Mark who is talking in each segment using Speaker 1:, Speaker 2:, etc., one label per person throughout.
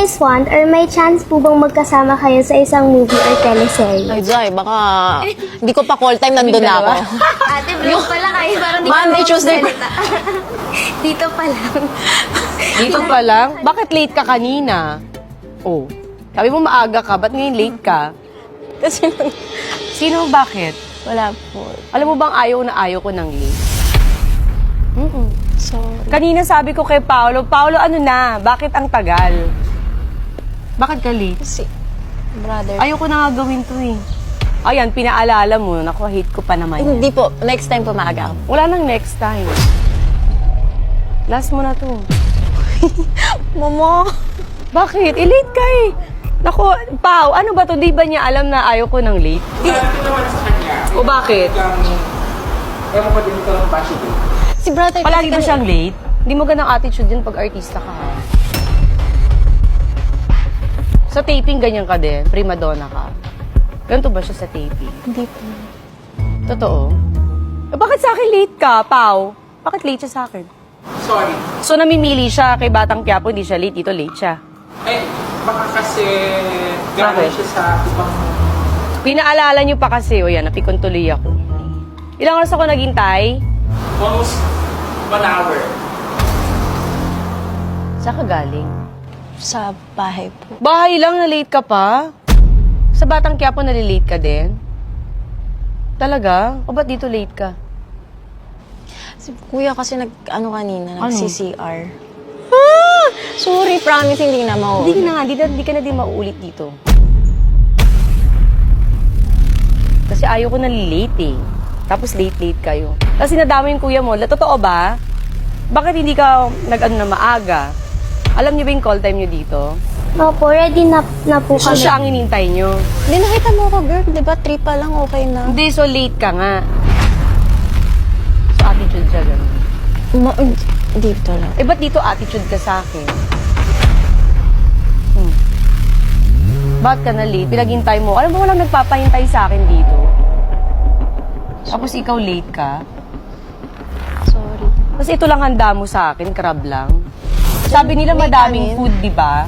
Speaker 1: guys want or may chance po bang magkasama kayo sa isang movie or teleserye?
Speaker 2: Ay, Jai, baka hindi ko pa call time, nandun na ako.
Speaker 1: Ate, vlog pala kayo. Parang di
Speaker 2: Monday, Tuesday.
Speaker 1: Dito pa lang.
Speaker 3: Dito pa lang? Bakit late ka kanina? Oh, sabi mo maaga ka, ba't ngayon late ka?
Speaker 2: Kasi
Speaker 3: Sino, bakit?
Speaker 2: wala po.
Speaker 3: Alam mo bang ayaw ko ng late?
Speaker 2: Sorry.
Speaker 3: Kanina sabi ko kay Paolo, ano na, bakit ang tagal? Bakit ka late?
Speaker 2: Kasi, brother.
Speaker 3: Ayoko na nga gawin to eh. Ayan, pinaalala mo, naku, hate ko pa naman yan.
Speaker 2: Hindi po. Next time po maaga ako.
Speaker 3: Wala nang next time. Last mo na to.
Speaker 2: Mama.
Speaker 3: Bakit? Late ka eh. Naku, Pao, ano ba to? Di ba niya alam na ayaw ko ng late?
Speaker 4: Ito naman sa kanya.
Speaker 3: O bakit?
Speaker 4: Ewan ko din ito ng bashi din.
Speaker 2: Si brother
Speaker 3: Palagi
Speaker 2: kasi
Speaker 3: ba siyang late? Hindi mo ganang attitude yun pag artista ka ha? Sa taping, ganyan ka din. Prima donna ka. Ganito ba siya sa taping?
Speaker 2: Hindi po.
Speaker 3: Totoo? Bakit sa akin late ka, Pao? Bakit late siya sa akin?
Speaker 4: Sorry.
Speaker 3: So, namimili siya kay Batang Quiapo, hindi siya late. Dito late siya.
Speaker 4: Eh, baka kasi gano'n
Speaker 3: Bakit?
Speaker 4: siya sa ibang...
Speaker 3: Pinaalala niyo pa kasi, o yan, napikon tuloy ako. Ilang oras ako naghintay?
Speaker 4: Almost 1 hour.
Speaker 3: Saan ka galing?
Speaker 2: Sa bahay po.
Speaker 3: Bahay lang, na late ka pa? Sa Batang Quiapo, nalilate ka din? Talaga? O ba't dito late ka?
Speaker 2: Si kuya kasi nag-ano kanina,
Speaker 3: Ano?
Speaker 2: nag-CCR. Sorry, promise, hindi na mauulit.
Speaker 3: Hindi na nga, hindi ka na din mauulit dito. Kasi ayaw ko na late eh. Tapos late kayo. Kasi nadama yung kuya mo. Totoo ba? Bakit hindi ka nag-ano na maaga? Alam niyo ba yung call time niyo dito?
Speaker 1: Opo, ready na po
Speaker 3: So
Speaker 1: kami.
Speaker 3: siya ang inintay niyo.
Speaker 2: Hindi, nakita mo ako, girl. Di ba, 3 pa lang, okay na.
Speaker 3: Hindi, so late ka nga. So attitude siya ganun.
Speaker 2: Dito lang.
Speaker 3: Eh, ba't dito attitude ka sa akin? Ba't ka na late? Pinaghintay mo. Alam mo, walang nagpapahintay sa akin dito. Tapos ikaw late ka.
Speaker 2: Sorry.
Speaker 3: Kasi ito lang handa mo sa akin, crab lang. Sabi nila
Speaker 2: May
Speaker 3: madaming
Speaker 2: kanin.
Speaker 3: food, di ba?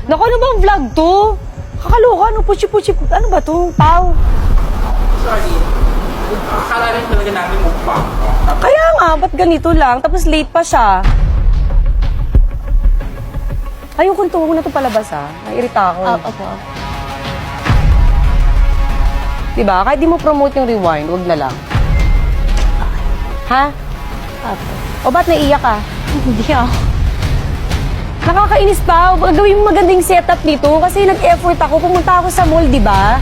Speaker 3: Naku, ano bang vlog to? Kakaloka, ano? Puchi-puchi. Ano ba to? Pau.
Speaker 4: Sorry. Akala rin talaga namin mukbang.
Speaker 3: Kaya nga, ba't ganito lang? Tapos late pa siya. Ayoko nito, huwag na ito palabas ha. Nairita ako.
Speaker 2: Opo.
Speaker 3: Diba? Kahit di mo promote yung rewind, wag na lang. Ha?
Speaker 2: Opo.
Speaker 3: O ba't naiyak ka?
Speaker 2: Hindi ako.
Speaker 3: Nakakainis pa. Gawin mo magandang setup nito kasi nag-effort ako. Pumunta ako sa mall, di ba?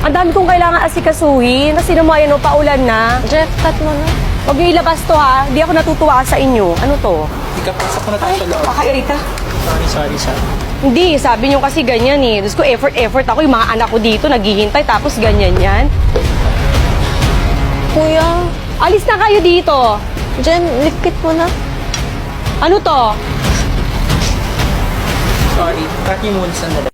Speaker 3: Ang dami kong kailangan asikasuhin. Kasi naman yan, paulan na.
Speaker 2: Jeff, cut mo na.
Speaker 3: Huwag niyo ilabas to ha. Di ako natutuwa sa inyo. Ano to?
Speaker 4: Hindi ka pasok ko na tayo sa loob.
Speaker 3: Kakairita.
Speaker 4: Sorry.
Speaker 3: Hindi, sabi niyo kasi ganyan eh. Tapos ko effort ako. Yung mga anak ko dito naghihintay tapos ganyan yan.
Speaker 2: Kuya,
Speaker 3: Alis na kayo dito.
Speaker 2: Jen, likit mo na.
Speaker 3: Ano to?
Speaker 4: Sorry. Cut niyo muna sandali.